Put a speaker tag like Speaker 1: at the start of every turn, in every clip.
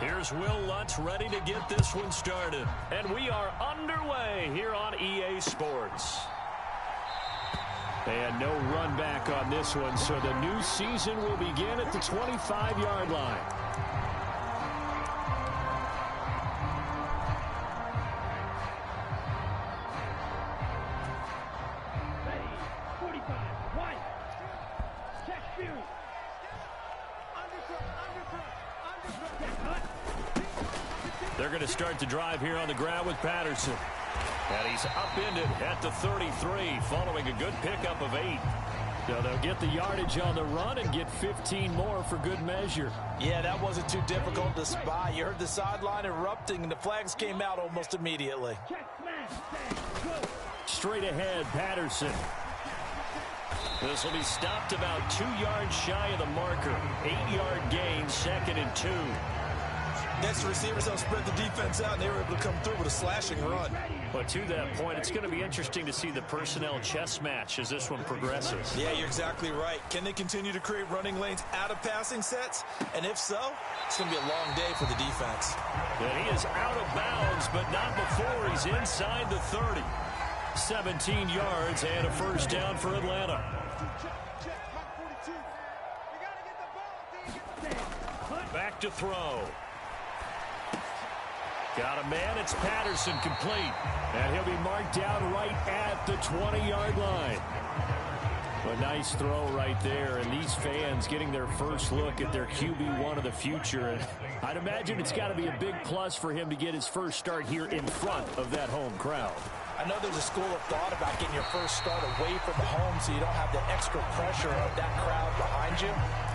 Speaker 1: Here's Will Lutz ready to get this one started. And we are underway here on EA Sports. And no run back on this one, so the new season will begin at the 25-yard line. They're going to start the drive here on the ground with Patterson. And he's upended at the 33 following a good pickup of 8. So they'll get the yardage on the run and get 15 more for good measure.
Speaker 2: Yeah, that wasn't too difficult to spot. You heard the sideline erupting, and the flags came out almost immediately.
Speaker 1: Straight ahead, Patterson. This will be stopped about 2 yards shy of the marker. 8-yard gain, 2nd and 2.
Speaker 2: Next, receivers don't spread the defense out, and they were able to come through with a slashing run.
Speaker 1: But to that point, it's going to be interesting to see the personnel chess match as this one progresses.
Speaker 2: Yeah, you're exactly right. Can they continue to create running lanes out of passing sets? And if so, it's going to be a long day for the defense.
Speaker 1: And he is out of bounds, but not before he's inside the 30. 17 yards and a first down for Atlanta. Back to throw. Got a man, it's Patterson, complete. And he'll be marked down right at the 20-yard line. A nice throw right there, and these fans getting their first look at their QB1 of the future. And I'd imagine it's got to be a big plus for him to get his first start here in front of that home crowd.
Speaker 2: I know there's a school of thought about getting your first start away from the home so you don't have the extra pressure of that crowd behind you.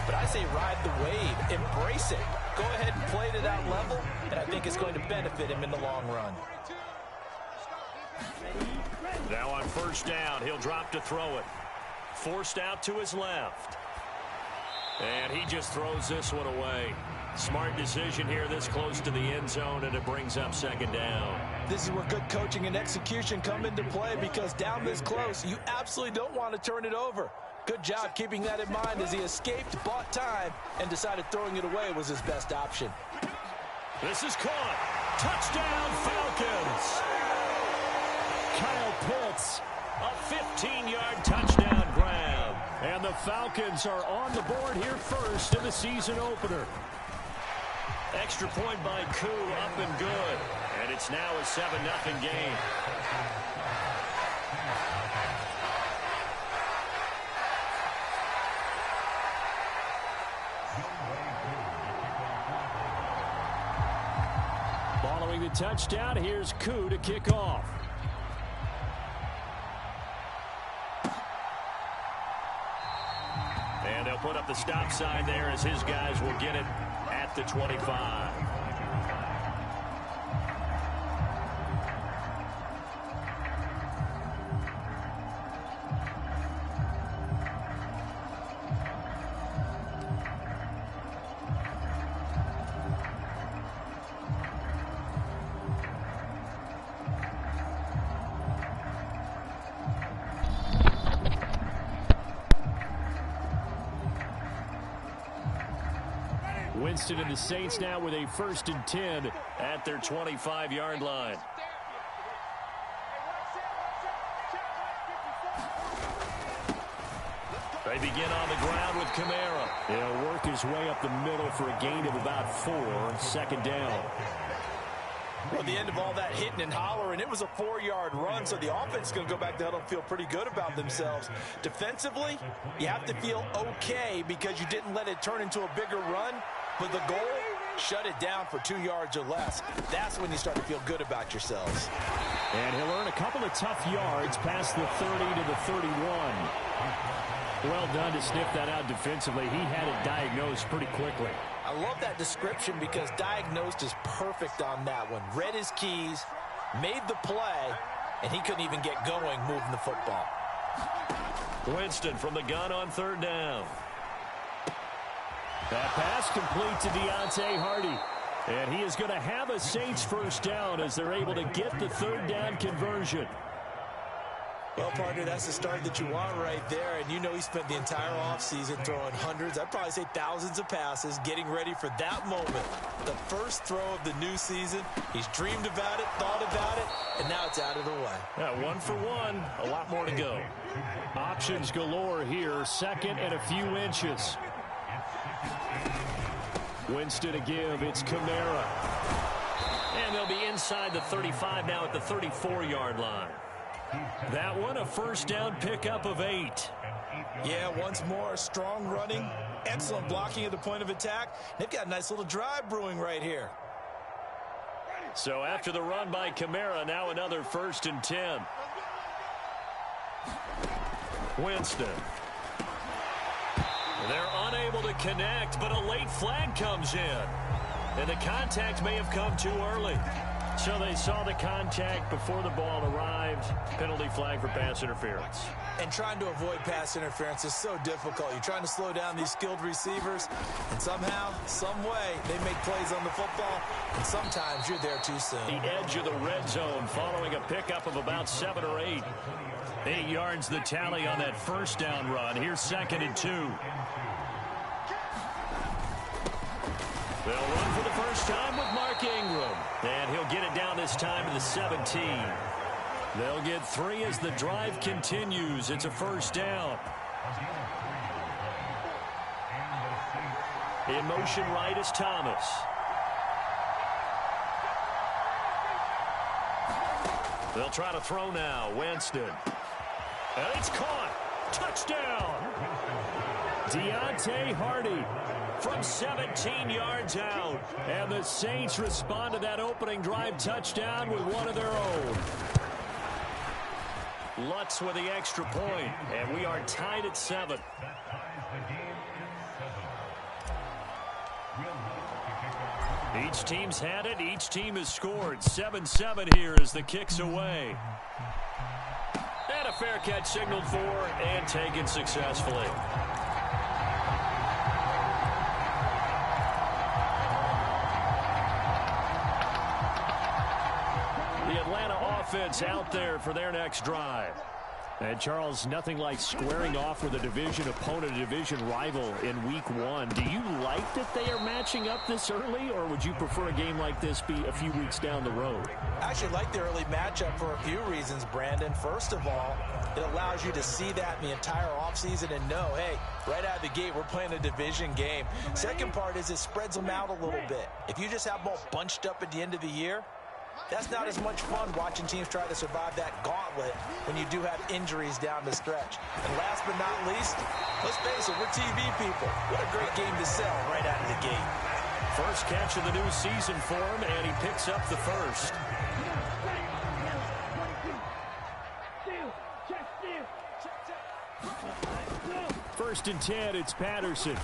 Speaker 2: But I say ride the wave, embrace it. Go ahead and play to that level, and I think it's going to benefit him in the long run.
Speaker 1: Now on first down, he'll drop to throw it. Forced out to his left. And he just throws this one away. Smart decision here this close to the end zone, and it brings up 2nd down.
Speaker 2: This is where good coaching and execution come into play, because down this close, you absolutely don't want to turn it over. Good job keeping that in mind as he escaped, bought time, and decided throwing it away was his best option.
Speaker 1: This is caught. Touchdown, Falcons. Kyle Pitts, a 15-yard touchdown grab. And the Falcons are on the board here first in the season opener. Extra point by Koo, up and good. And it's now a 7-0 game. Following the touchdown, here's Koo to kick off. And they'll put up the stop sign there as his guys will get it at the 25. Winston and the Saints now with a 1st and 10 at their 25-yard line. They begin on the ground with Kamara. He'll work his way up the middle for a gain of about 4, 2nd down.
Speaker 2: Well, at the end of all that hitting and hollering, it was a 4-yard run, so the offense is going to go back to huddle and feel pretty good about themselves. Defensively, you have to feel okay because you didn't let it turn into a bigger run, but the goal, shut it down for 2 yards or less. That's when you start to feel good about yourselves.
Speaker 1: And he'll earn a couple of tough yards past the 30 to the 31. Well done to sniff that out defensively. He had it diagnosed pretty quickly.
Speaker 2: I love that description because diagnosed is perfect on that one. Read his keys, made the play, and he couldn't even get going moving the football.
Speaker 1: Winston from the gun on 3rd down. That pass complete to Deontay Hardy. And he is going to have a Saints 1st down as they're able to get the 3rd down conversion.
Speaker 2: Well, partner, that's the start that you want right there. And you know he spent the entire offseason throwing hundreds, I'd probably say thousands of passes, getting ready for that moment. The first throw of the new season. He's dreamed about it, thought about it, and now it's out of the way.
Speaker 1: Yeah, 1 for 1. A lot more to go. Options galore here. Second and a few inches. Winston to give. It's Kamara. And they'll be inside the 35 now at the 34-yard line. That one, a first down pickup of 8.
Speaker 2: Yeah, once more, strong running, excellent blocking at the point of attack. They've got a nice little drive brewing right here.
Speaker 1: So after the run by Kamara, now another 1st and 10. Winston. They're unable to connect, but a late flag comes in. And the contact may have come too early. So they saw the contact before the ball arrived. Penalty flag for pass interference.
Speaker 2: And trying to avoid pass interference is so difficult. You're trying to slow down these skilled receivers, and somehow, some way, they make plays on the football, and sometimes you're there too soon.
Speaker 1: The edge of the red zone following a pickup of about 7 or 8. 8 yards the tally on that first down run. Here's 2nd and 2. They'll run for the first time with Mark Ingram. And he'll get it down this time to the 17. They'll get 3 as the drive continues. It's a first down. In motion right is Thomas. They'll try to throw now. Winston. And it's caught. Touchdown. Deontay Hardy from 17 yards out. And the Saints respond to that opening drive touchdown with one of their own. Lutz with the extra point, and we are tied at 7. Each team's had it. Each team has scored. 7-7 here as the kick's away. And a fair catch signaled for and taken successfully. Offense out there for their next drive. And Charles, nothing like squaring off with a division opponent, a division rival in week 1. Do you like that they are matching up this early, or would you prefer a game like this be a few weeks down the road?
Speaker 2: I actually like the early matchup for a few reasons, Brandon. First of all, it allows you to see that in the entire offseason and know, hey, right out of the gate, we're playing a division game. Second part is it spreads them out a little bit. If you just have them all bunched up at the end of the year, that's not as much fun watching teams try to survive that gauntlet when you do have injuries down the stretch. And last but not least, let's face it, we're TV people. What a great game to sell right out of the gate.
Speaker 1: First catch of the new season for him, and he picks up the first. First and 10, it's Patterson.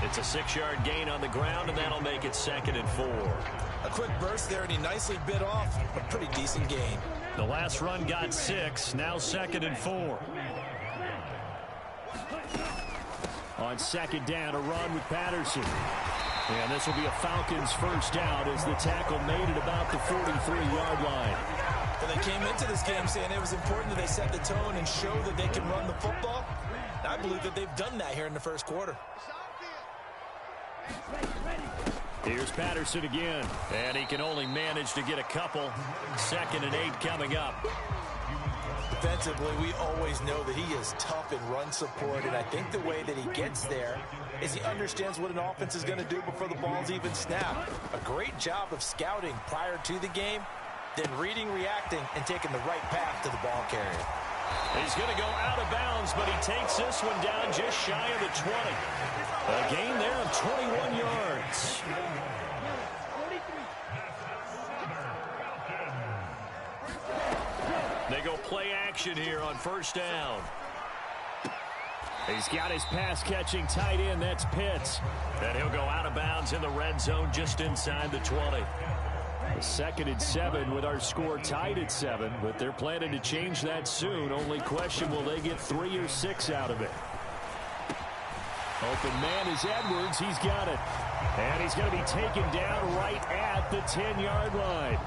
Speaker 1: It's a 6-yard gain on the ground, and that'll make it 2nd and 4.
Speaker 2: A quick burst there, and he nicely bit off a pretty decent gain.
Speaker 1: The last run got 6, now 2nd and 4. On 2nd down, a run with Patterson. And this will be a Falcons first down as the tackle made it about the 43-yard line.
Speaker 2: And they came into this game saying it was important that they set the tone and show that they can run the football. And I believe that they've done that here in the first quarter.
Speaker 1: Here's Patterson again, and he can only manage to get a couple. 2nd and 8 coming up.
Speaker 2: Defensively, we always know that he is tough in run support, and I think the way that he gets there is he understands what an offense is going to do before the ball's even snapped. A great job of scouting prior to the game, then reading, reacting, and taking the right path to the ball carrier.
Speaker 1: He's going to go out of bounds, but he takes this one down just shy of the 20. A gain there of 21 yards. They go play action here on first down. He's got his pass-catching tight end. That's Pitts. And he'll go out of bounds in the red zone just inside the 20. 2nd and 7 with our score tied at 7, but they're planning to change that soon. Only question, will they get 3 or 6 out of it? Open man is Edwards. He's got it. And he's going to be taken down right at the 10-yard line.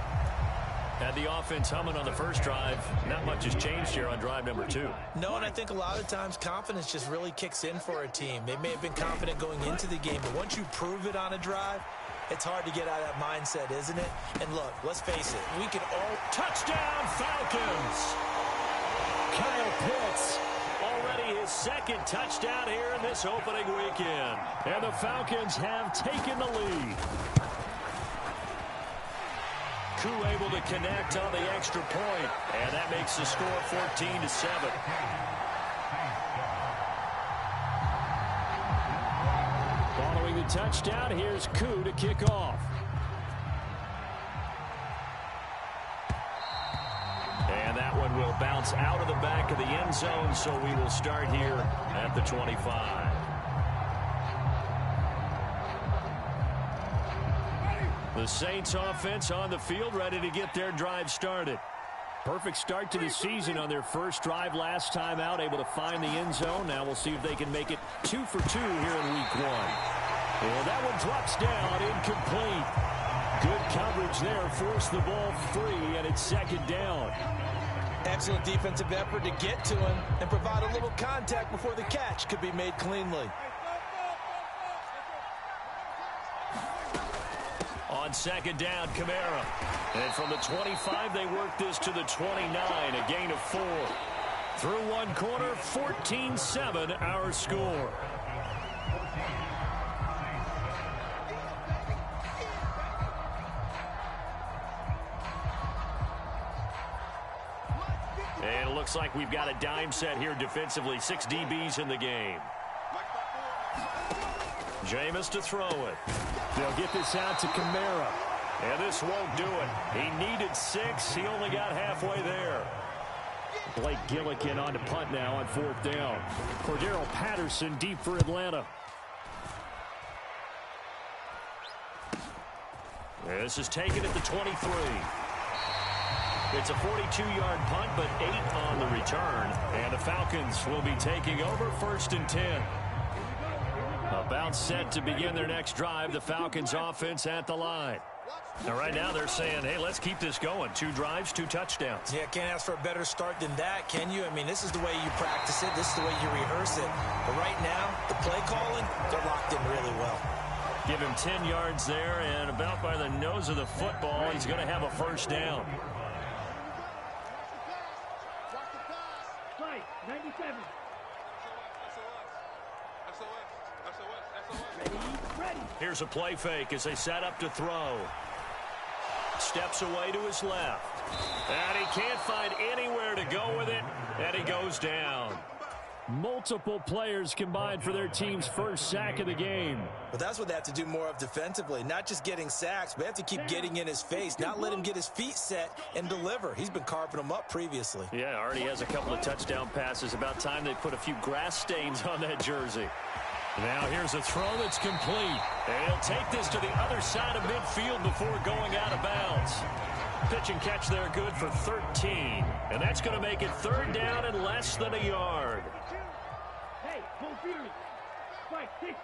Speaker 1: Had the offense humming on the first drive. Not much has changed here on drive number 2.
Speaker 2: No, and I think a lot of times confidence just really kicks in for a team. They may have been confident going into the game, but once you prove it on a drive, it's hard to get out of that mindset, isn't it? And look, let's face it, we can all...
Speaker 1: Touchdown, Falcons! Kyle Pitts, already his second touchdown here in this opening weekend. And the Falcons have taken the lead. Koo able to connect on the extra point, and that makes the score 14-7. Following the touchdown, here's Koo to kick off. And that one will bounce out of the back of the end zone, so we will start here at the 25. The Saints offense on the field, ready to get their drive started. Perfect start to the season on their first drive last time out, able to find the end zone. Now we'll see if they can make it 2 for 2 here in week 1. And that one drops down, incomplete. Good coverage there, forced the ball free, and it's second down.
Speaker 2: Excellent defensive effort to get to him and provide a little contact before the catch could be made cleanly.
Speaker 1: On second down, Kamara. And from the 25, they work this to the 29, a gain of 4. Through one quarter, 14-7, our score. And it looks like we've got a dime set here defensively. 6 DBs in the game. Jameis to throw it. They'll get this out to Kamara. And this won't do it. He needed 6. He only got halfway there. Blake Gillikin on to punt now on 4th down. Cordero Patterson deep for Atlanta. This is taken at the 23. It's a 42-yard punt, but 8 on the return. And the Falcons will be taking over 1st and 10. About set to begin their next drive. The Falcons offense at the line. Now right now they're saying, hey, let's keep this going. 2 drives, 2 touchdowns.
Speaker 2: Yeah, can't ask for a better start than that, can you? I mean, this is the way you practice it. This is the way you rehearse it. But right now, the play calling, they're locked in really well.
Speaker 1: Give him 10 yards there, and about by the nose of the football, he's going to have a first down.
Speaker 3: 97.
Speaker 1: Here's a play fake as they set up to throw. Steps away to his left. And he can't find anywhere to go with it, and he goes down. Multiple players combined for their team's first sack of the game.
Speaker 2: But that's what they have to do more of defensively. Not just getting sacks, but they have to keep getting in his face. Not let him get his feet set and deliver. He's been carving them up previously.
Speaker 1: Yeah, already has a couple of touchdown passes. About time they put a few grass stains on that jersey. Now here's a throw that's complete. And he'll take this to the other side of midfield before going out of bounds. Pitch and catch there good for 13. And that's going to make it 3rd down and less than a yard.
Speaker 3: Hey, full fury. Strike 60.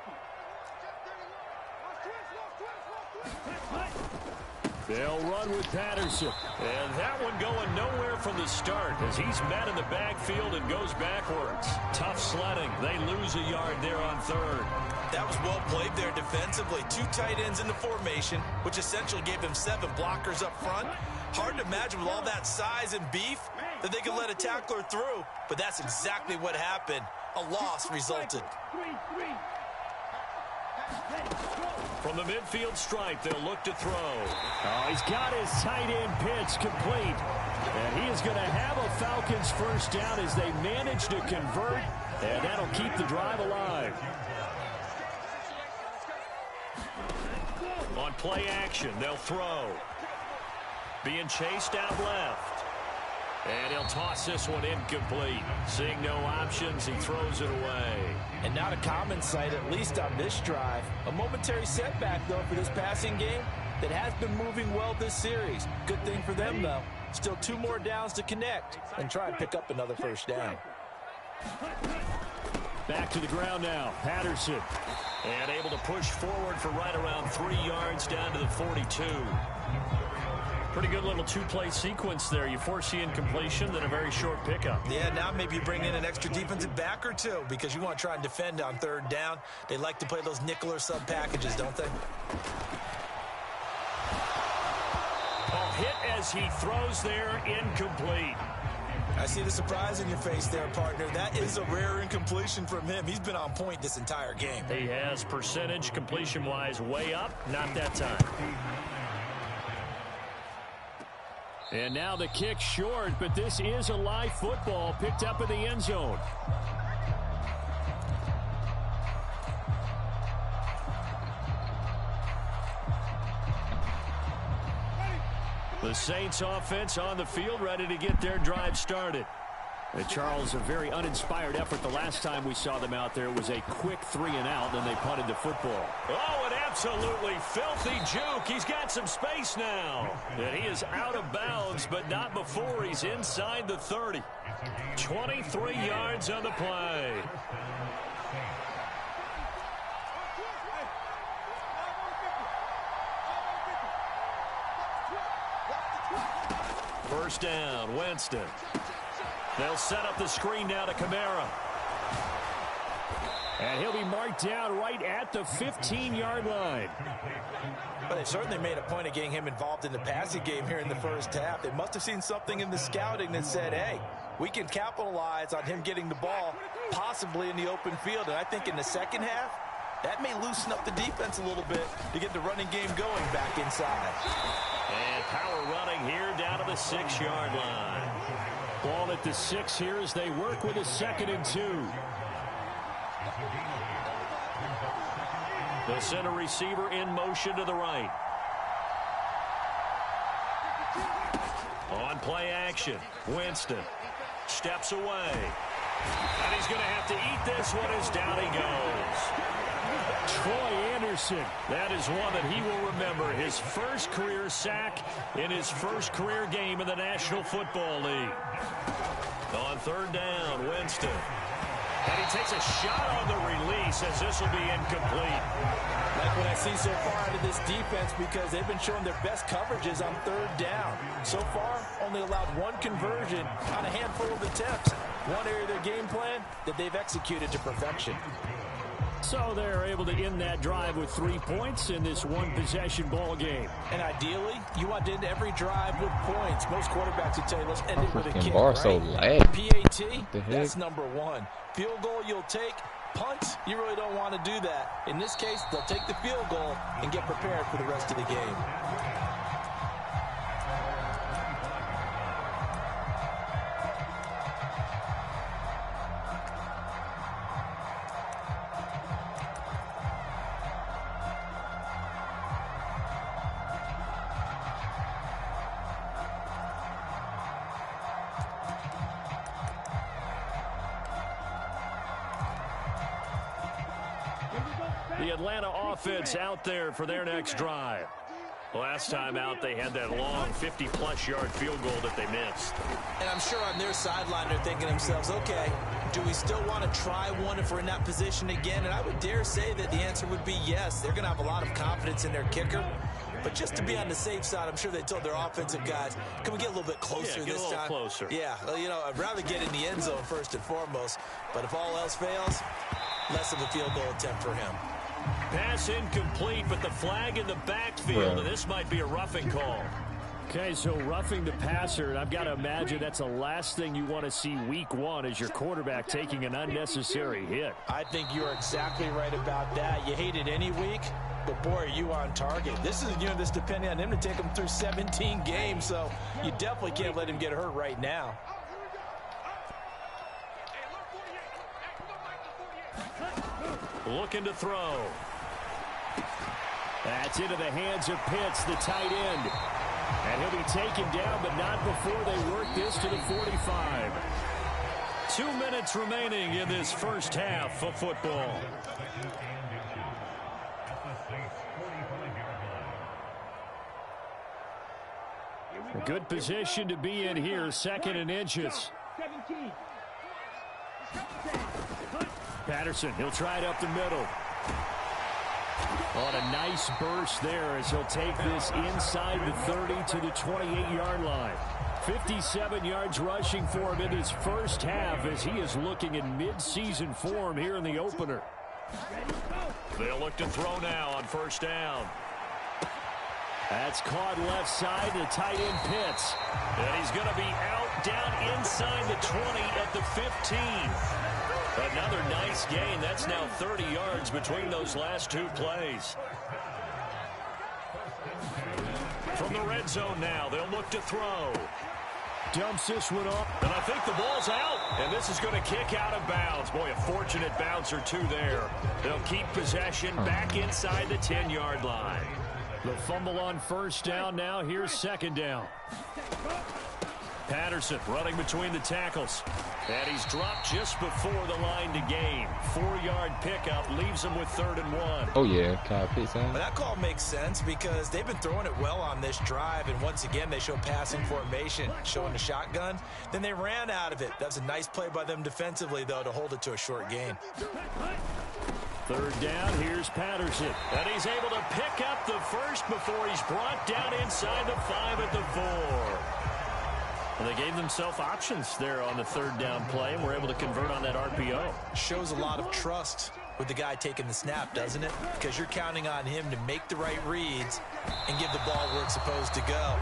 Speaker 1: They'll run with Patterson. And that one going nowhere from the start as he's met in the backfield and goes backwards. Tough sledding. They lose a yard there on 3rd.
Speaker 2: That was well played there defensively. 2 tight ends in the formation, which essentially gave them 7 blockers up front. Hard to imagine with all that size and beef that they could let a tackler through, but that's exactly what happened. A loss resulted.
Speaker 1: From the midfield stripe, they'll look to throw. Oh, he's got his tight end pitch complete. And he is going to have a Falcons first down as they manage to convert, and that'll keep the drive alive. On play action, they'll throw. Being chased out left. And he'll toss this one incomplete. Seeing no options, he throws it away.
Speaker 2: And not a common sight, at least on this drive. A momentary setback, though, for this passing game that has been moving well this series. Good thing for them, though. Still 2 more downs to connect and try and pick up another first down.
Speaker 1: Back to the ground now. Patterson. And able to push forward for right around 3 yards down to the 42. Pretty good little two-play sequence there. You force the incompletion, then a very short pickup.
Speaker 2: Yeah, now maybe you bring in an extra defensive back or two because you want to try and defend on third down. They like to play those nickel or sub packages, don't they?
Speaker 1: Oh, hit as he throws there, incomplete.
Speaker 2: I see the surprise in your face there, partner. That is a rare incompletion from him. He's been on point this entire game.
Speaker 1: He has percentage completion-wise way up, not that time. And now the kick short, but this is a live football picked up in the end zone. The Saints offense on the field, ready to get their drive started. And Charles, a very uninspired effort the last time we saw them out there. It was a quick 3-and-out, and they punted the football. Oh, an absolutely filthy juke. He's got some space now. And he is out of bounds, but not before he's inside the 30. 23 yards on the play. First down, Winston. They'll set up the screen now to Kamara. And he'll be marked down right at the 15-yard line.
Speaker 2: But they certainly made a point of getting him involved in the passing game here in the first half. They must have seen something in the scouting that said, hey, we can capitalize on him getting the ball possibly in the open field. And I think in the second half, that may loosen up the defense a little bit to get the running game going back inside.
Speaker 1: And power running here down to the 6-yard line. Ball at the 6 here as they work with a 2nd and 2. The center receiver in motion to the right. On play action, Winston steps away. And he's going to have to eat this one as down he goes. Troy Anderson, that is one that he will remember. His first career sack in his first career game in the National Football League. On third down, Winston. And he takes a shot on the release as this will be incomplete.
Speaker 2: Like what I see so far out of this defense because they've been showing their best coverages on third down. So far, only allowed one conversion on a handful of attempts. One area of their game plan that they've executed to perfection.
Speaker 1: So they're able to end that drive with 3 points in this one-possession ball game.
Speaker 2: And ideally, you want to end every drive with points. Most quarterbacks would tell you, let's end it with a kick,
Speaker 4: bar
Speaker 2: right?
Speaker 4: so lag.
Speaker 2: PAT, that's number one. Field goal you'll take. Punt, you really don't want to do that. In this case, they'll take the field goal and get prepared for the rest of the game.
Speaker 1: The Atlanta offense out there for their next drive. Last time out, they had that long 50-plus yard field goal that they missed.
Speaker 2: And I'm sure on their sideline, they're thinking to themselves, okay, do we still want to try one if we're in that position again? And I would dare say that the answer would be yes. They're going to have a lot of confidence in their kicker. But just to be on the safe side, I'm sure they told their offensive guys, can we get a little bit closer this time?
Speaker 1: Get a little closer.
Speaker 2: Yeah, well, you know, I'd rather get in the end zone first and foremost. But if all else fails, less of a field goal attempt for him.
Speaker 1: Pass incomplete, but the flag in the backfield, and this might be a roughing call. Okay, so roughing the passer, and I've got to imagine that's the last thing you want to see week one as your quarterback taking an unnecessary hit.
Speaker 2: I think you're exactly right about that. You hate it any week, but boy, are you on target. This is, you know, this depending on him to take him through 17 games, so you definitely can't let him get hurt right now.
Speaker 1: Looking to throw. That's into the hands of Pitts, the tight end. And he'll be taken down, but not before they work this to the 45. 2 minutes remaining in this first half of football. A good position to be in here, 2nd and inches.
Speaker 3: 17.
Speaker 1: Patterson, he'll try it up the middle. On a nice burst there as he'll take this inside the 30 to the 28-yard line. 57 yards rushing for him in his first half as he is looking in mid-season form here in the opener. They'll look to throw now on first down. That's caught left side to tight end Pitts. And he's going to be out down inside the 20 at the 15. Another nice gain. That's now 30 yards between those last two plays. From the red zone now, they'll look to throw. Dumps this one up, and I think the ball's out. And this is going to kick out of bounds. Boy, a fortunate bounce or two there. They'll keep possession back inside the 10-yard line. The fumble on first down now. Here's second down. Patterson running between the tackles. And he's dropped just before the line to gain. 4-yard pickup leaves him with 3rd and 1.
Speaker 4: Oh, yeah. Kyle Pitts.
Speaker 2: Well, that call makes sense because they've been throwing it well on this drive. And once again, they show passing formation, showing the shotgun. Then they ran out of it. That's a nice play by them defensively, though, to hold it to a short gain.
Speaker 1: 3rd down, here's Patterson. And he's able to pick up the first before he's brought down inside the 5 at the 4. And they gave themselves options there on the 3rd down play and were able to convert on that RPO.
Speaker 2: Shows a lot of trust with the guy taking the snap, doesn't it? Because you're counting on him to make the right reads and give the ball where it's supposed to go.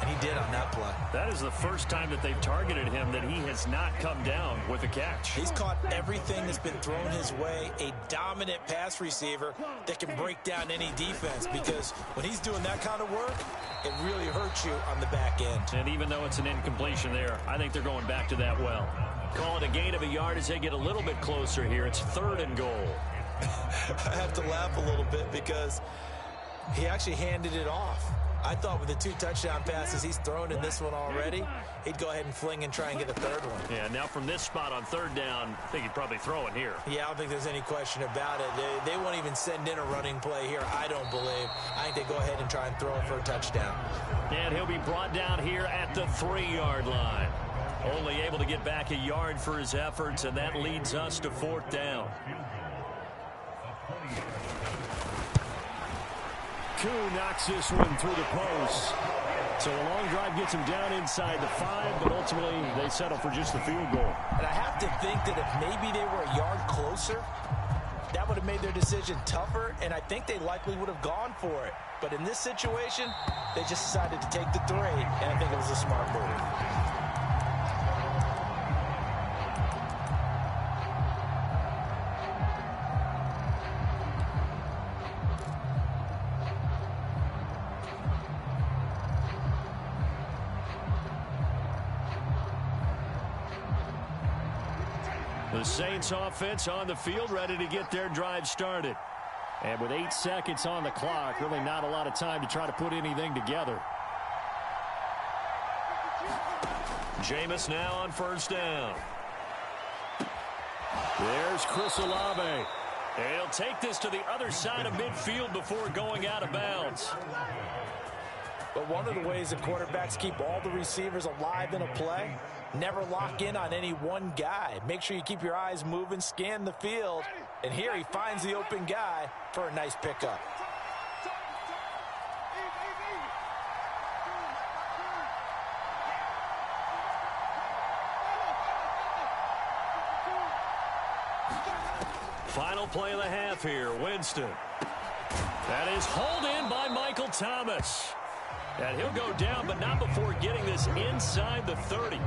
Speaker 2: And he did on that play.
Speaker 1: That is the first time that they've targeted him that he has not come down with a catch.
Speaker 2: He's caught everything that's been thrown his way. A dominant pass receiver that can break down any defense, because when he's doing that kind of work, it really hurts you on the back end.
Speaker 1: And even though it's an incompletion there, I think they're going back to that well. Call it a gain of a yard as they get a little bit closer here. It's 3rd and goal.
Speaker 2: I have to laugh a little bit because he actually handed it off. I thought with the 2 touchdown passes he's thrown in this one already, he'd go ahead and fling and try and get a 3rd one.
Speaker 1: Yeah, now from this spot on 3rd down, I think he'd probably throw it here.
Speaker 2: Yeah, I don't think there's any question about it. They won't even send in a running play here, I don't believe. I think they go ahead and try and throw it for a touchdown.
Speaker 1: And he'll be brought down here at the 3-yard line. Only able to get back a yard for his efforts, and that leads us to 4th down. Koo knocks this one through the post. So a long drive gets him down inside the 5, but ultimately they settle for just the field goal.
Speaker 2: And I have to think that if maybe they were a yard closer, that would have made their decision tougher, and I think they likely would have gone for it. But in this situation, they just decided to take the 3, and I think it was a smart move.
Speaker 1: The Saints offense on the field, ready to get their drive started. And with 8 seconds on the clock, really not a lot of time to try to put anything together. Jameis now on first down. There's Chris Olave. And he'll take this to the other side of midfield before going out of bounds.
Speaker 2: But one of the ways that quarterbacks keep all the receivers alive in a play, never lock in on any one guy. Make sure you keep your eyes moving, scan the field. And here he finds the open guy for a nice pickup.
Speaker 1: Final play of the half here, Winston. That is hauled in by Michael Thomas. And he'll go down, but not before getting this inside the 30.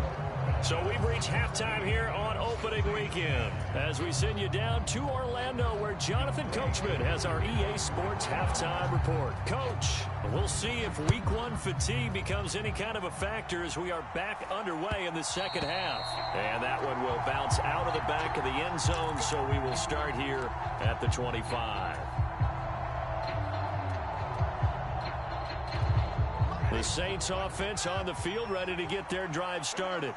Speaker 1: So we've reached halftime here on opening weekend as we send you down to Orlando, where Jonathan Coachman has our EA Sports halftime report. Coach, we'll see if week 1 fatigue becomes any kind of a factor as we are back underway in the second half. And that one will bounce out of the back of the end zone, so we will start here at the 25. The Saints offense on the field, ready to get their drive started.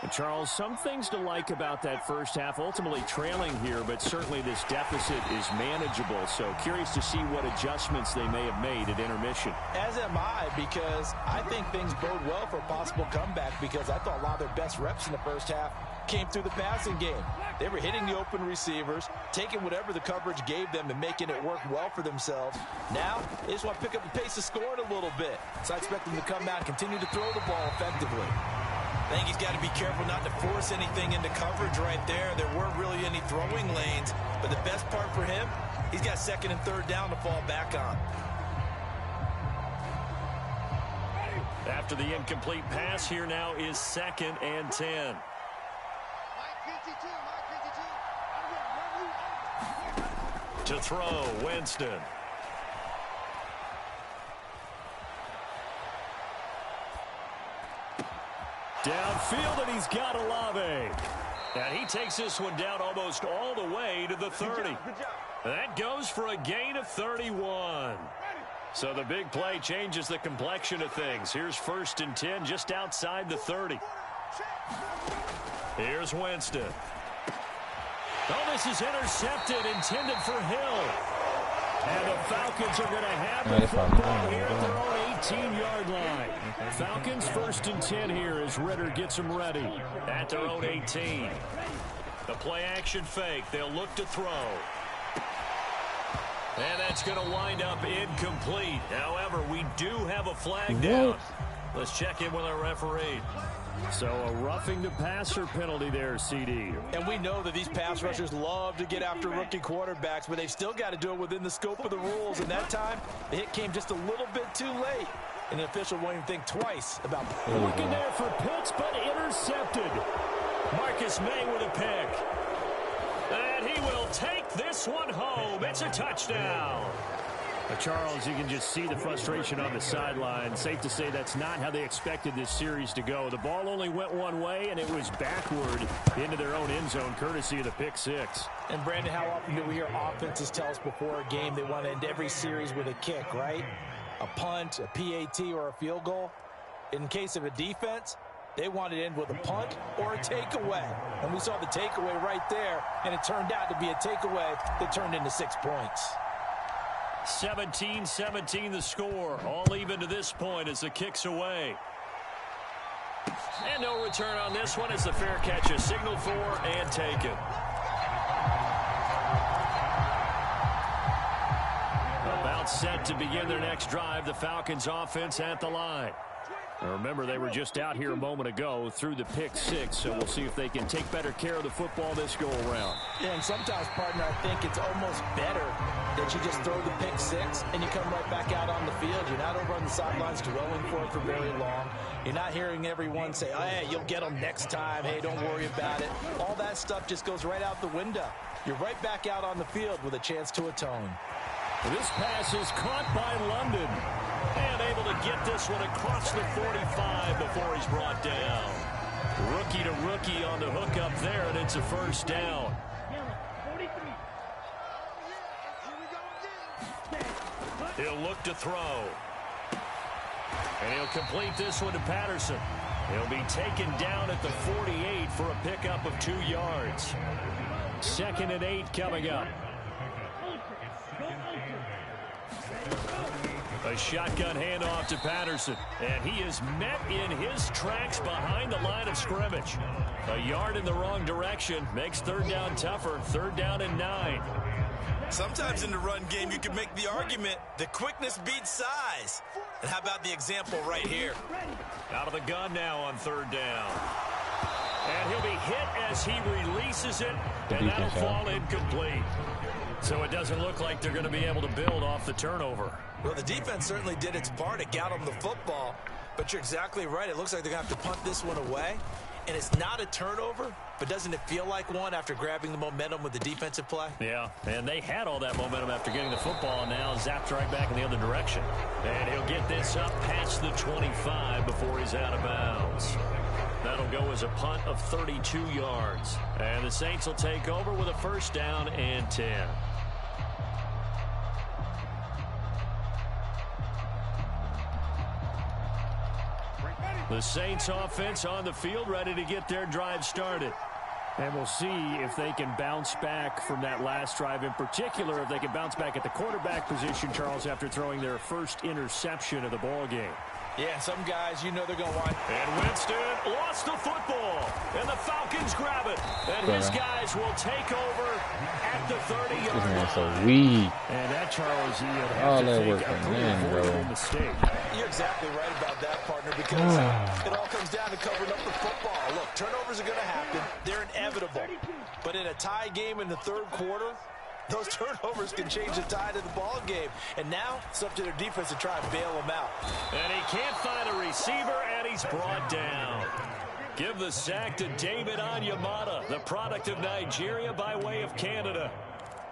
Speaker 1: And Charles, some things to like about that first half. Ultimately trailing here, but certainly this deficit is manageable. So curious to see what adjustments they may have made at intermission.
Speaker 2: As am I, because I think things bode well for a possible comeback, because I thought a lot of their best reps in the first half came through the passing game. They were hitting the open receivers, taking whatever the coverage gave them and making it work well for themselves. Now, they just want to pick up the pace of scoring a little bit. So I expect them to come out and continue to throw the ball effectively. I think he's got to be careful not to force anything into coverage right there. There weren't really any throwing lanes, but the best part for him, he's got second and third down to fall back on.
Speaker 1: After the incomplete pass, here now is 2nd and 10. To throw, Winston. Downfield, and he's got Olave. And he takes this one down almost all the way to the 30. That goes for a gain of 31. So the big play changes the complexion of things. Here's 1st and 10 just outside the 30. Here's Winston. Oh, this is intercepted, intended for Hill. And the Falcons are going to have the football here at their own 18-yard line. Falcons 1st and 10 here as Ritter gets them ready at their own 18. The play action fake. They'll look to throw. And that's going to wind up incomplete. However, we do have a flag down. Let's check in with our referee. So a roughing the passer penalty there, CD.
Speaker 2: And we know that these pass rushers love to get after rookie quarterbacks, but they've still got to do it within the scope of the rules. And that time, the hit came just a little bit too late. And the official won't even think twice about it.
Speaker 1: Looking there for Pitts, but intercepted. Marcus May with a pick. And he will take this one home. It's a touchdown. Charles, you can just see the frustration on the sideline. Safe to say that's not how they expected this series to go. The ball only went one way, and it was backward into their own end zone, courtesy of the pick six.
Speaker 2: And, Brandon, how often do we hear offenses tell us before a game they want to end every series with a kick, right? A punt, a PAT, or a field goal. In case of a defense, they want to end with a punt or a takeaway. And we saw the takeaway right there, and it turned out to be a takeaway that turned into 6 points.
Speaker 1: 17-17 the score. All even to this point as the kick's away. And no return on this one as the fair catch is signaled for and taken. About set to begin their next drive. The Falcons offense at the line. Now remember, they were just out here a moment ago through the pick six, so we'll see if they can take better care of the football this go-around.
Speaker 2: Yeah, and sometimes, partner, I think it's almost better that you just throw the pick six and you come right back out on the field. You're not over on the sidelines dwelling for it for very long. You're not hearing everyone say, oh, hey, you'll get them next time. Hey, don't worry about it. All that stuff just goes right out the window. You're right back out on the field with a chance to atone.
Speaker 1: This pass is caught by London. And able to get this one across the 45 before he's brought down. Rookie to rookie on the hook up there, and it's a first down. He'll look to throw. And he'll complete this one to Patterson. He'll be taken down at the 48 for a pickup of 2 yards. 2nd and 8 coming up. A shotgun handoff to Patterson. And he is met in his tracks behind the line of scrimmage. A yard in the wrong direction makes 3rd down tougher. 3rd down and 9.
Speaker 2: Sometimes in the run game, you can make the argument that quickness beats size. And how about the example right here?
Speaker 1: Out of the gun now on 3rd down. And he'll be hit as he releases it. And that'll fall incomplete. So it doesn't look like they're going to be able to build off the turnover.
Speaker 2: Well, the defense certainly did its part. It got them the football. But you're exactly right. It looks like they're going to have to punt this one away. And it's not a turnover, but doesn't it feel like one after grabbing the momentum with the defensive play?
Speaker 1: Yeah, and they had all that momentum after getting the football, and now zapped right back in the other direction. And he'll get this up past the 25 before he's out of bounds. That'll go as a punt of 32 yards. And the Saints will take over with a 1st down and 10. The Saints offense on the field, ready to get their drive started. And we'll see if they can bounce back from that last drive in particular, if they can bounce back at the quarterback position, Charles, after throwing their first interception of the ball game.
Speaker 2: Yeah, and some guys, you know they're going to want.
Speaker 1: And Winston lost the football. And the Falcons grab it. And his guys will take over at the 30-yard line.
Speaker 4: So weak.
Speaker 1: And that, Charles, he would have to take a pretty avoidable mistake.
Speaker 2: You're exactly right about that, partner, because it all comes down to covering up the football. Look, turnovers are going to happen. They're inevitable. But in a tie game in the third quarter, those turnovers can change the tide of the ball game. And now it's up to their defense to try and bail them out.
Speaker 1: And he can't find a receiver, and he's brought down. Give the sack to David Onyemata, the product of Nigeria by way of Canada.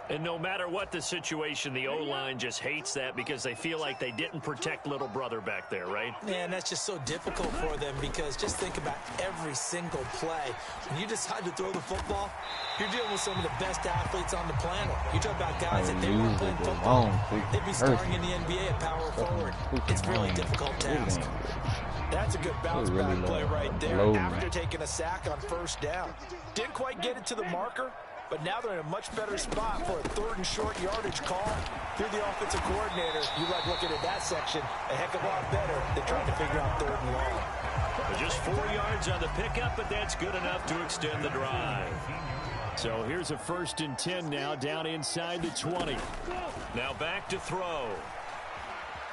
Speaker 1: And no matter what the situation, the O-line just hates that because they feel like they didn't protect little brother back there, right?
Speaker 2: Man, that's just so difficult for them because just think about every single play. When you decide to throw the football, you're dealing with some of the best athletes on the planet. You talk about guys that they weren't playing football, they'd be starting in the NBA at power forward. It's a really difficult task. That's a good bounce back play right there after taking a sack on first down. Didn't quite get it to the marker, but now they're in a much better spot for a third and short yardage call. You're the offensive coordinator. You like looking at that section a heck of a lot better than trying to figure out third and long.
Speaker 1: Just 4 yards on the pickup, but that's good enough to extend the drive. So here's a 1st and 10 now, down inside the 20. Now back to throw.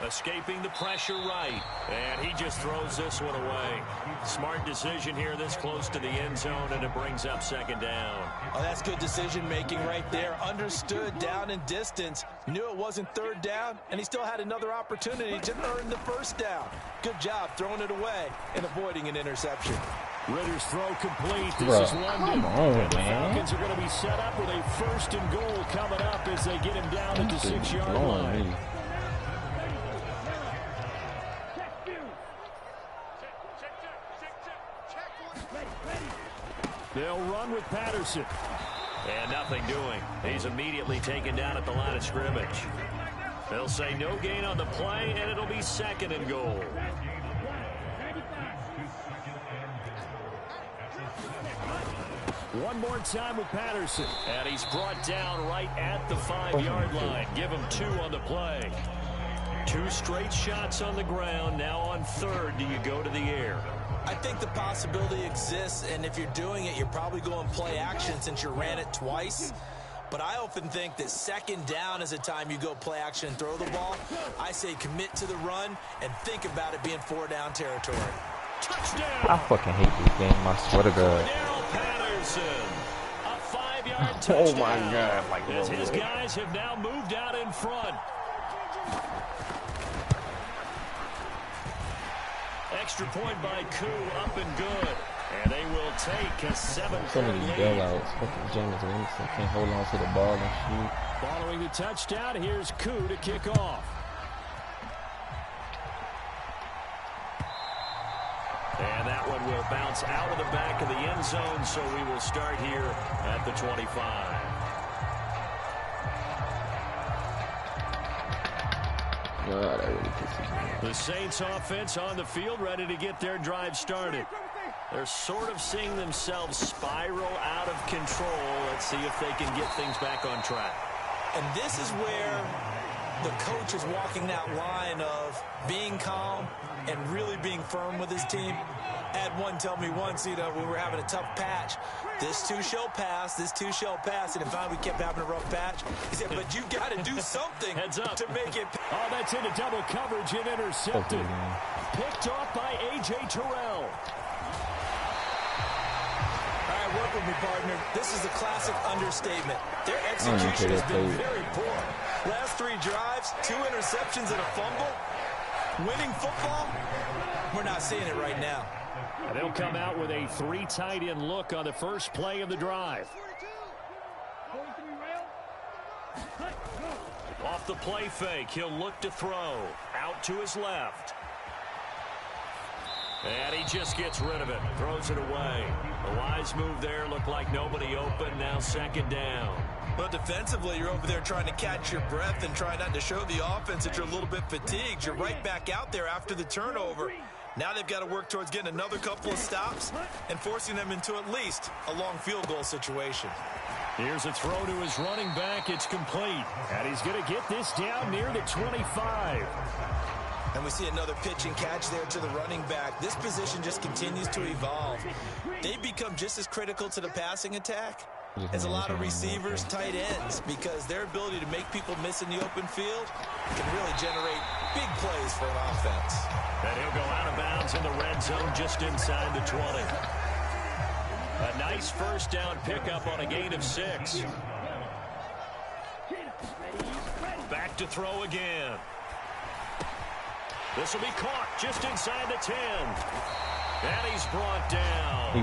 Speaker 1: Escaping the pressure right. And he just throws this one away. Smart decision here this close to the end zone, and it brings up 2nd down.
Speaker 2: Oh, that's good decision-making right there. Understood down and distance. Knew it wasn't 3rd down, and he still had another opportunity to earn the 1st down. Good job throwing it away and avoiding an interception.
Speaker 1: Ritter's throw complete. This is London. And the Falcons are going to be set up with a 1st and goal coming up as they get him down at the 6-yard line. They'll run with Patterson. And nothing doing. He's immediately taken down at the line of scrimmage. They'll say no gain on the play, and it'll be 2nd and goal. One more time with Patterson. And he's brought down right at the 5-yard line. Give him 2 on the play. 2 straight shots on the ground. Now on 3rd, do you go to the air?
Speaker 2: I think the possibility exists, and if you're doing it, you're probably going play action since you ran it twice. But I often think that 2nd down is a time you go play action and throw the ball. I say commit to the run and think about it being 4-down territory.
Speaker 1: Touchdown!
Speaker 4: I fucking hate this game, I swear to God.
Speaker 1: Patterson, a 5-yard touchdown.
Speaker 4: Oh my God. Like,
Speaker 1: as his guys have now moved out in front. Extra point by Koo, up and good. And they will take a 7-point
Speaker 4: some of these
Speaker 1: lead.
Speaker 4: bailouts. Fucking James Winston can't hold on to the ball and shoot.
Speaker 1: Following the touchdown, here's Koo to kick off. And that one will bounce out of the back of the end zone, so we will start here at the 25.
Speaker 4: God, that really pisses me off.
Speaker 1: The Saints offense on the field, ready to get their drive started. They're sort of seeing themselves spiral out of control. Let's see if they can get things back on track.
Speaker 2: And this is where the coach is walking that line of being calm and really being firm with his team. I had one tell me once, you know, when we were having a tough patch, this too shall pass, this too shall pass. And finally we kept having a rough patch. He said, but you got to do something to make it.
Speaker 1: Oh, that's into double coverage and intercepted. Picked off by A.J. Terrell.
Speaker 2: All right, work with me, partner. This is a classic understatement. Their execution has been very poor. Last 3 drives, 2 interceptions and a fumble. Winning football, we're not seeing it right now.
Speaker 1: And they'll come out with a 3 tight end look on the first play of the drive. Off the play fake, he'll look to throw. Out to his left. And he just gets rid of it. Throws it away. A wise move there. Looked like nobody open. Now 2nd down.
Speaker 2: But defensively, you're over there trying to catch your breath and try not to show the offense that you're a little bit fatigued. You're right back out there after the turnover. Now they've got to work towards getting another couple of stops and forcing them into at least a long field goal situation.
Speaker 1: Here's a throw to his running back. It's complete. And he's going to get this down near the 25.
Speaker 2: And we see another pitch and catch there to the running back. This position just continues to evolve. They become just as critical to the passing attack as a lot of receivers, tight ends, because their ability to make people miss in the open field can really generate big plays for an offense.
Speaker 1: And he'll go out of bounds in the red zone just inside the 20. A nice first down pickup on a gain of 6. Back to throw again. This will be caught just inside the 10. And he's brought down.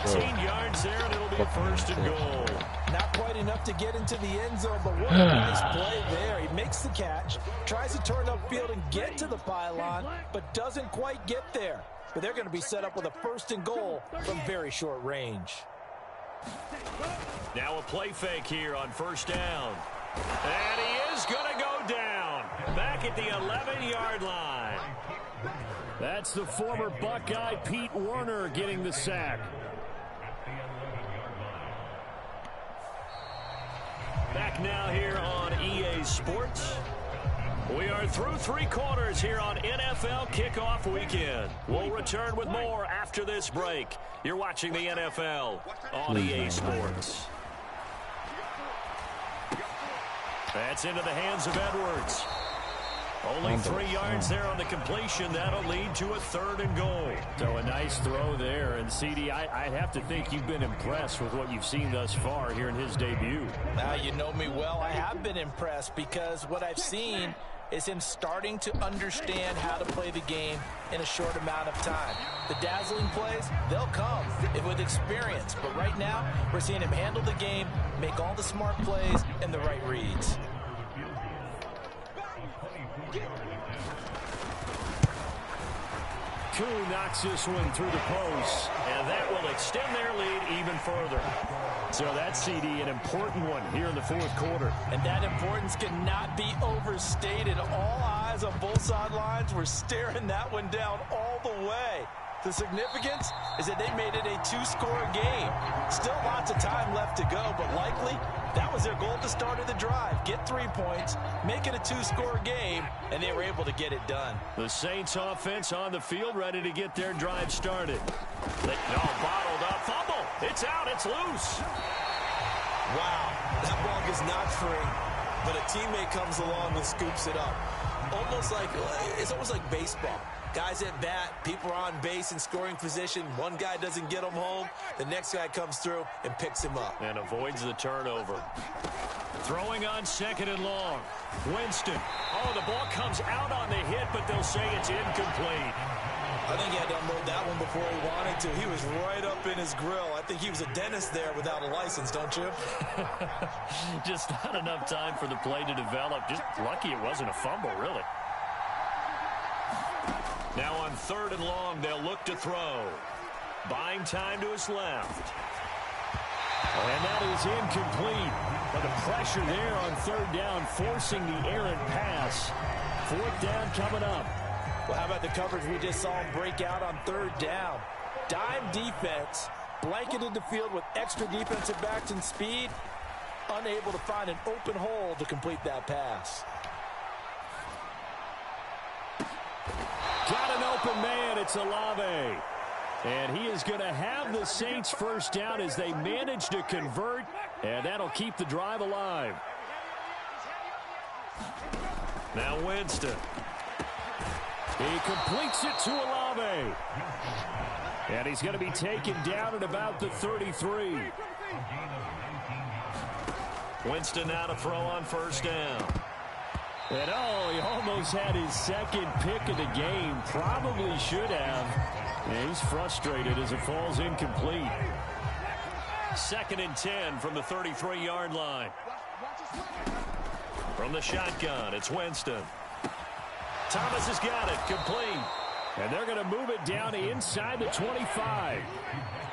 Speaker 1: 18 yards there, and it'll be a first and goal.
Speaker 2: Not quite enough to get into the end zone, but what a nice play there. He makes the catch, tries to turn upfield and get to the pylon, but doesn't quite get there. But they're going to be set up with a first and goal from very short range.
Speaker 1: Now a play fake here on first down. And he is going to go down. Back at the 11-yard line. That's the former Buckeye Pete Werner getting the sack. Back now here on EA Sports. We are through 3 quarters here on NFL Kickoff Weekend. We'll return with more after this break. You're watching the NFL on EA Sports. That's into the hands of Edwards. Only 3 yards there on the completion. That'll lead to a third and goal. So a nice throw there. And, CD, I'd have to think you've been impressed with what you've seen thus far here in his debut.
Speaker 2: Now, you know me well. I have been impressed because what I've seen is him starting to understand how to play the game in a short amount of time. The dazzling plays, they'll come with experience. But right now, we're seeing him handle the game, make all the smart plays, and the right reads.
Speaker 1: Kuhn knocks this one through the post, and that will extend their lead even further. So that's, CD, an important one here in the fourth quarter.
Speaker 2: And that importance cannot be overstated. All eyes on both sidelines were staring that one down all the way. The significance is that they made it a 2-score game. Still lots of time left to go, but likely that was their goal at the start of the drive. Get 3 points, make it a 2-score game, and they were able to get it done.
Speaker 1: The Saints offense on the field ready to get their drive started. Bottled up. Fumble. It's out. It's loose.
Speaker 2: Wow, that ball is not free, but a teammate comes along and scoops it up. It's almost like baseball. Guys at bat, people are on base in scoring position. One guy doesn't get him home. The next guy comes through and picks him up.
Speaker 1: And avoids the turnover. Throwing on second and long. Winston. Oh, the ball comes out on the hit, but they'll say it's incomplete.
Speaker 2: I think he had to unload that one before he wanted to. He was right up in his grill. I think he was a dentist there without a license, don't you?
Speaker 1: Just not enough time for the play to develop. Just lucky it wasn't a fumble, really. Now on third and long, they'll look to throw. Buying time to his left. And that is incomplete. But the pressure there on third down, forcing the errant pass. Fourth down coming up.
Speaker 2: Well, how about the coverage we just saw him break out on third down? Dime defense, blanketed the field with extra defensive backs and speed, unable to find an open hole to complete that pass.
Speaker 1: Got an open man. It's Olave. And he is going to have the Saints first down as they manage to convert, and that'll keep the drive alive. Now Winston. He completes it to Olave. And he's going to be taken down at about the 33. Winston now to throw on first down. And he almost had his second pick of the game. Probably should have. And he's frustrated as it falls incomplete. 2nd and 10 from the 33-yard line. From the shotgun, it's Winston. Thomas has got it, complete. And they're going to move it down inside the 25.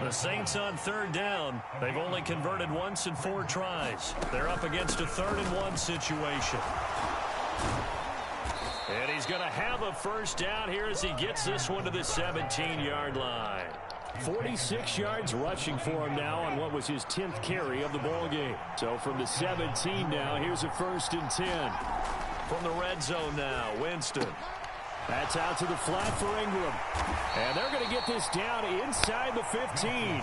Speaker 1: The Saints on third down. They've only converted once in 4 tries. They're up against a 3rd and 1 situation. And he's He's going to have a first down here as he gets this one to the 17-yard line. 46 yards rushing for him now on what was his 10th carry of the ball game. So from the 17 now, here's a 1st and 10. From the red zone now, Winston. That's out to the flat for Ingram. And they're going to get this down inside the 15.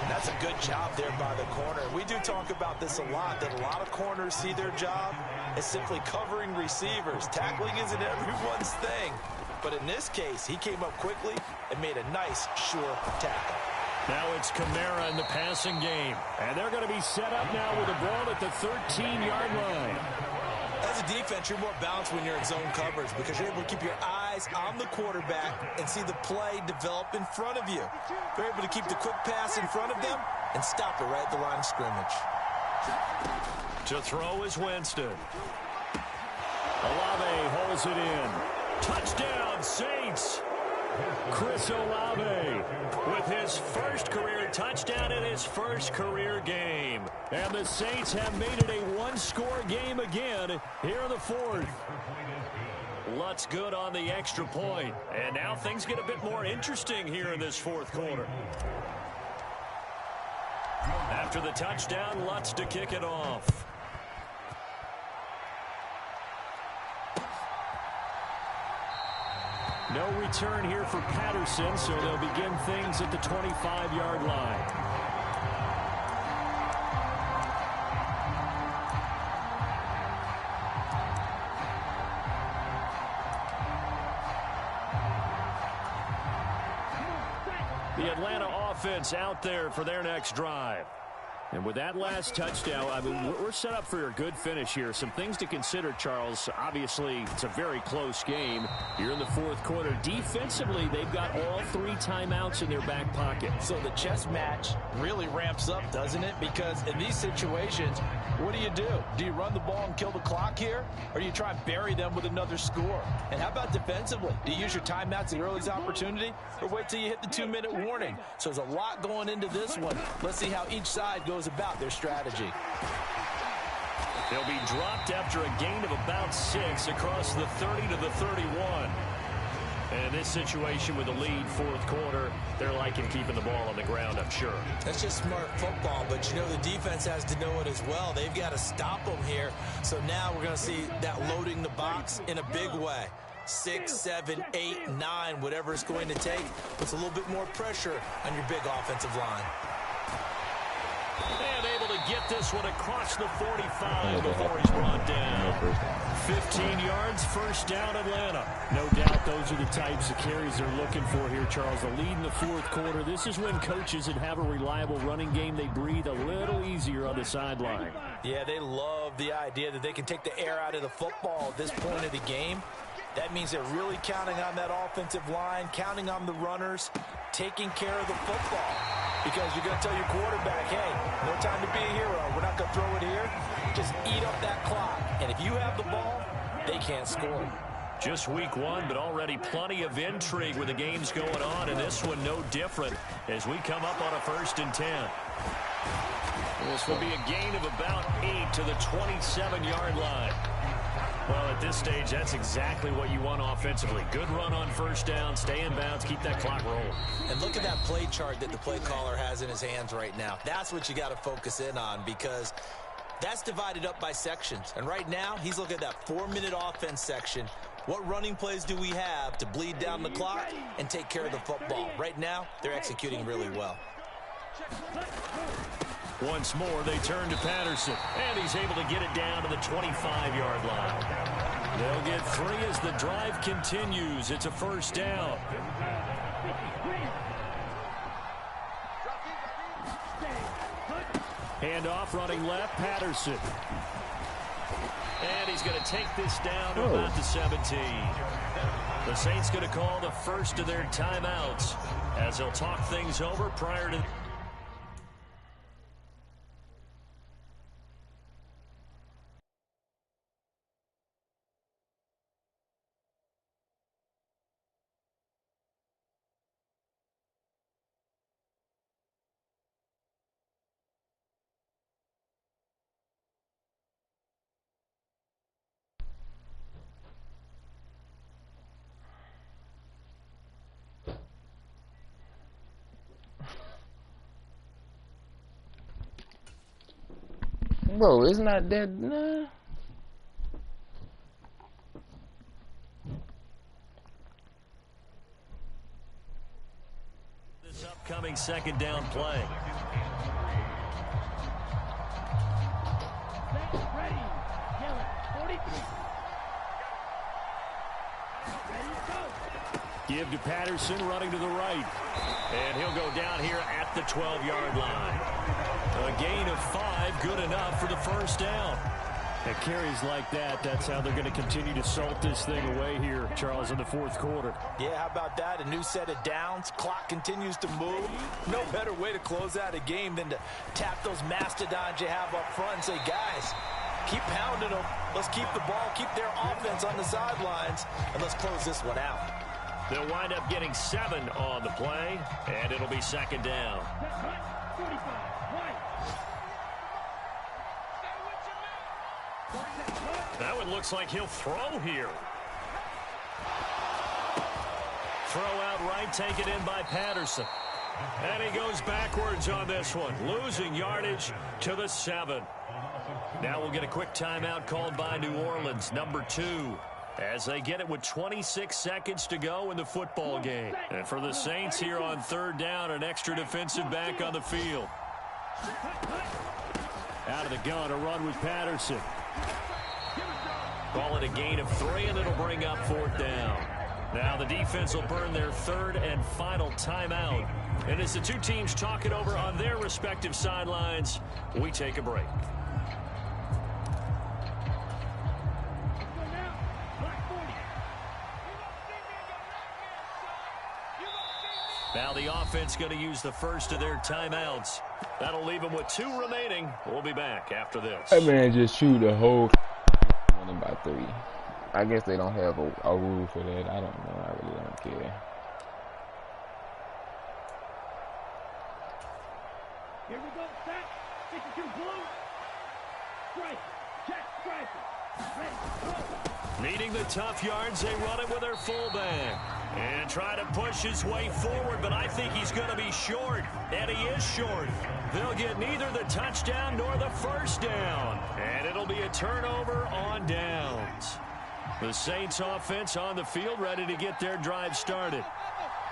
Speaker 2: That's a good job there by the corner. We do talk about this a lot, that a lot of corners see their job as simply covering receivers. Tackling isn't everyone's thing. But in this case, he came up quickly and made a nice, sure tackle.
Speaker 1: Now it's Kamara in the passing game. And they're going to be set up now with the ball at the 13-yard line.
Speaker 2: As a defense, you're more balanced when you're in zone coverage because you're able to keep your eyes on the quarterback and see the play develop in front of you. You're able to keep the quick pass in front of them and stop it right at the line of scrimmage.
Speaker 1: To throw is Winston. Olave holds it in. Touchdown, Saints. Chris Olave with his first career touchdown in his first career game. And the Saints have made it a one-score game again here in the 4th. Lutz good on the extra point. And now things get a bit more interesting here in this 4th quarter. After the touchdown, Lutz to kick it off. No return here for Patterson, so they'll begin things at the 25-yard line. The Atlanta offense out there for their next drive. And with that last touchdown, I mean, we're set up for a good finish here. Some things to consider, Charles. Obviously, it's a very close game. You're in the 4th quarter. Defensively, they've got all 3 timeouts in their back pocket.
Speaker 2: So the chess match really ramps up, doesn't it? Because in these situations, what do? Do you run the ball and kill the clock here? Or do you try and bury them with another score? And how about defensively? Do you use your timeouts at the earliest opportunity? Or wait till you hit the 2-minute warning? So there's a lot going into this one. Let's see how each side goes about their strategy.
Speaker 1: They'll be dropped after a gain of about 6 across the 30 to the 31. And in this situation with the lead 4th quarter, they're liking keeping the ball on the ground, I'm sure.
Speaker 2: That's just smart football, but you know the defense has to know it as well. They've got to stop them here. So now we're going to see that loading the box in a big way. 6, 7, 8, 9, whatever it's going to take, puts a little bit more pressure on your big offensive line.
Speaker 1: And able to get this one across the 45 before he's brought down. 15 yards, first down, Atlanta. No doubt those are the types of carries they're looking for here, Charles. The lead in the 4th quarter. This is when coaches that have a reliable running game, they breathe a little easier on the sideline.
Speaker 2: Yeah, they love the idea that they can take the air out of the football at this point of the game. That means they're really counting on that offensive line, counting on the runners, taking care of the football. Because you're going to tell your quarterback, hey, no time to be a hero. We're not going to throw it here. Just eat up that clock. And if you have the ball, they can't score.
Speaker 1: Just week 1, but already plenty of intrigue with the games going on. And this one no different as we come up on a 1st and 10. This will be a gain of about 8 to the 27-yard line. Well, at this stage, that's exactly what you want offensively. Good run on first down, stay in bounds, keep that clock rolling.
Speaker 2: And look at that play chart that the play caller has in his hands right now. That's what you got to focus in on because that's divided up by sections. And right now, he's looking at that 4-minute offense section. What running plays do we have to bleed down the clock and take care of the football? Right now, they're executing really well.
Speaker 1: Once more, they turn to Patterson, and he's able to get it down to the 25-yard line. They'll get 3 as the drive continues. It's a first down. Handoff running left, Patterson. And he's going to take this down to about the 17. The Saints going to call the first of their timeouts as they'll talk things over prior to...
Speaker 4: Bro, it's not that. Nah.
Speaker 1: This upcoming second down play.
Speaker 3: Ready. Yellow. 43. Ready, go.
Speaker 1: Give to Patterson, running to the right. And he'll go down here at the 12-yard line. A gain of 5, good enough for the first down. And carries like that, that's how they're going to continue to salt this thing away here, Charles, in the fourth quarter.
Speaker 2: Yeah, how about that? A new set of downs. Clock continues to move. No better way to close out a game than to tap those mastodons you have up front and say, guys, keep pounding them. Let's keep the ball, keep their offense on the sidelines, and let's close this one out.
Speaker 1: They'll wind up getting 7 on the play, and it'll be second down.
Speaker 3: 45. White.
Speaker 1: That one looks like he'll throw here. Throw out right, taken in by Patterson. And he goes backwards on this one, losing yardage to the 7. Now we'll get a quick timeout called by New Orleans, number 2, as they get it with 26 seconds to go in the football game. And for the Saints here on third down, an extra defensive back on the field. Out of the gun, a run with Patterson. Call it a gain of 3, and it'll bring up fourth down. Now the defense will burn their third and final timeout. And as the two teams talk it over on their respective sidelines, we take a break. Now the offense going to use the first of their timeouts. That'll leave them with 2 remaining. We'll be back after this.
Speaker 4: That man just shoot the whole winning by 3. I guess they don't have a rule for that. I don't know. I really don't care.
Speaker 3: Here we go. Set. 62 blue. Strike. Check. Strike. Ready. Go.
Speaker 1: Needing the tough yards, they run it with their fullback. And try to push his way forward, but I think he's going to be short. And he is short. They'll get neither the touchdown nor the first down. And it'll be a turnover on downs. The Saints offense on the field, ready to get their drive started.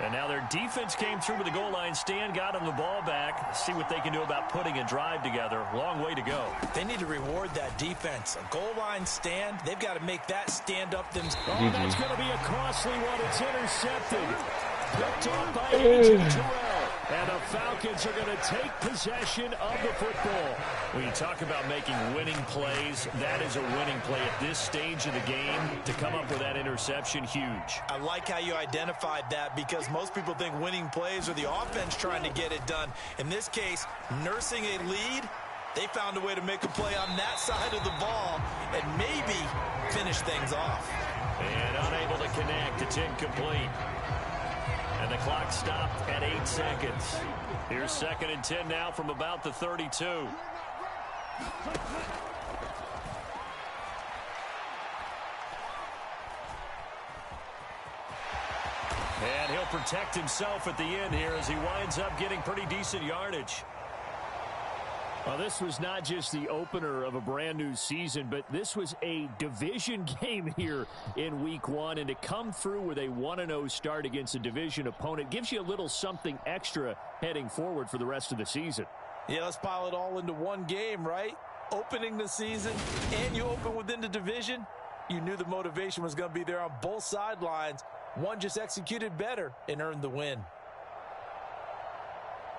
Speaker 1: And now their defense came through with the goal line stand, got them the ball back. See what they can do about putting a drive together. Long way to go.
Speaker 2: They need to reward that defense. A goal line stand, they've got to make that stand up themselves.
Speaker 1: Oh, that's going to be a costly one. It's intercepted. Picked off by Agent Terrell. And the Falcons are going to take possession of the football. When you talk about making winning plays, that is a winning play at this stage of the game. To come up with that interception, huge.
Speaker 2: I like how you identified that, because most people think winning plays are the offense trying to get it done. In this case, nursing a lead, they found a way to make a play on that side of the ball and maybe finish things off.
Speaker 1: And unable to connect. It's incomplete. And the clock stopped at 8 seconds. Here's 2nd and 10 now from about the 32. And he'll protect himself at the end here as he winds up getting pretty decent yardage. Well, this was not just the opener of a brand new season, but this was a division game here in week 1. And to come through with a 1-0 start against a division opponent gives you a little something extra heading forward for the rest of the season.
Speaker 2: Yeah, let's pile it all into one game, right? Opening the season, and you open within the division. You knew the motivation was going to be there on both sidelines. One just executed better and earned the win.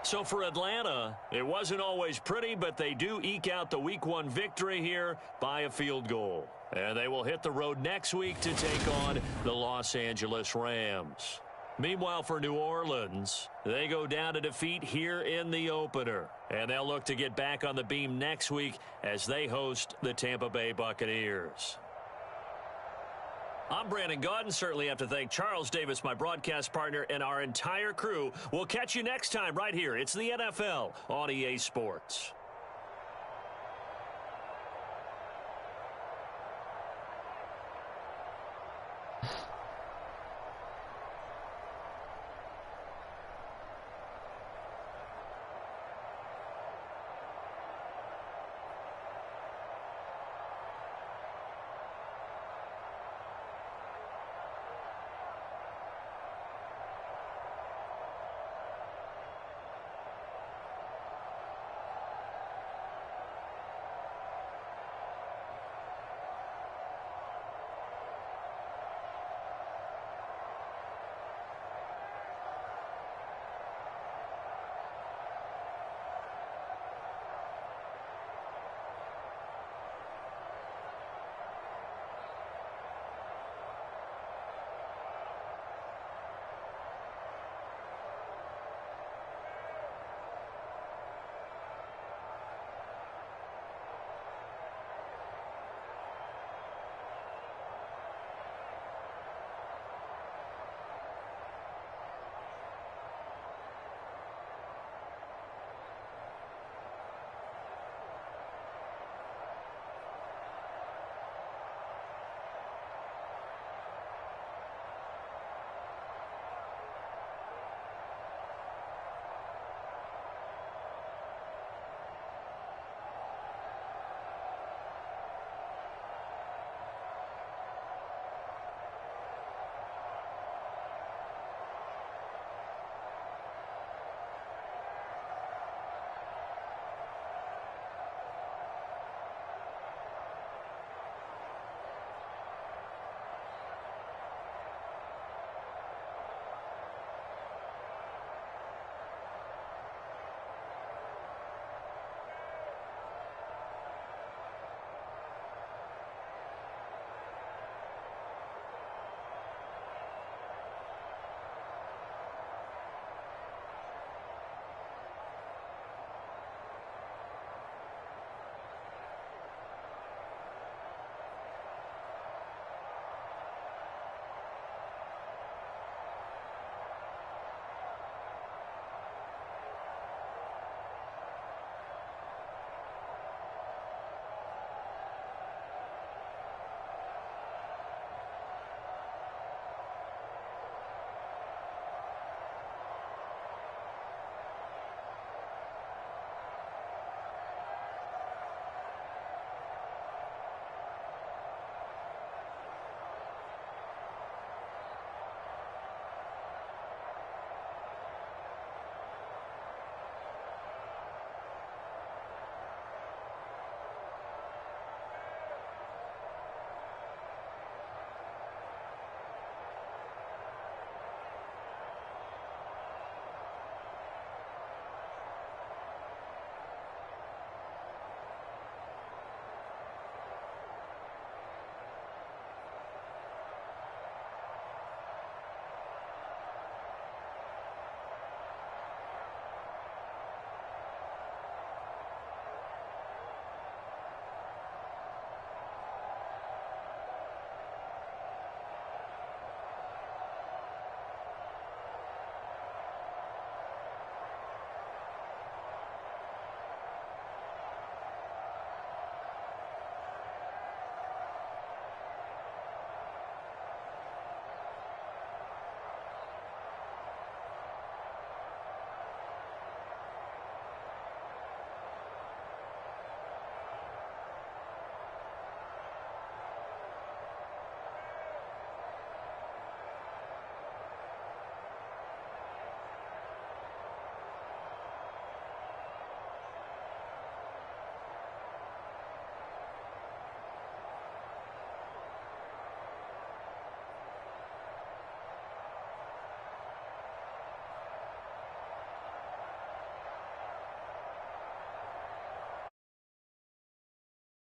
Speaker 1: So for Atlanta, it wasn't always pretty, but they do eke out the week 1 victory here by a field goal. And they will hit the road next week to take on the Los Angeles Rams. Meanwhile, for New Orleans, they go down to defeat here in the opener. And they'll look to get back on the beam next week as they host the Tampa Bay Buccaneers. I'm Brandon Gaudin. Certainly have to thank Charles Davis, my broadcast partner, and our entire crew. We'll catch you next time right here. It's the NFL on EA Sports.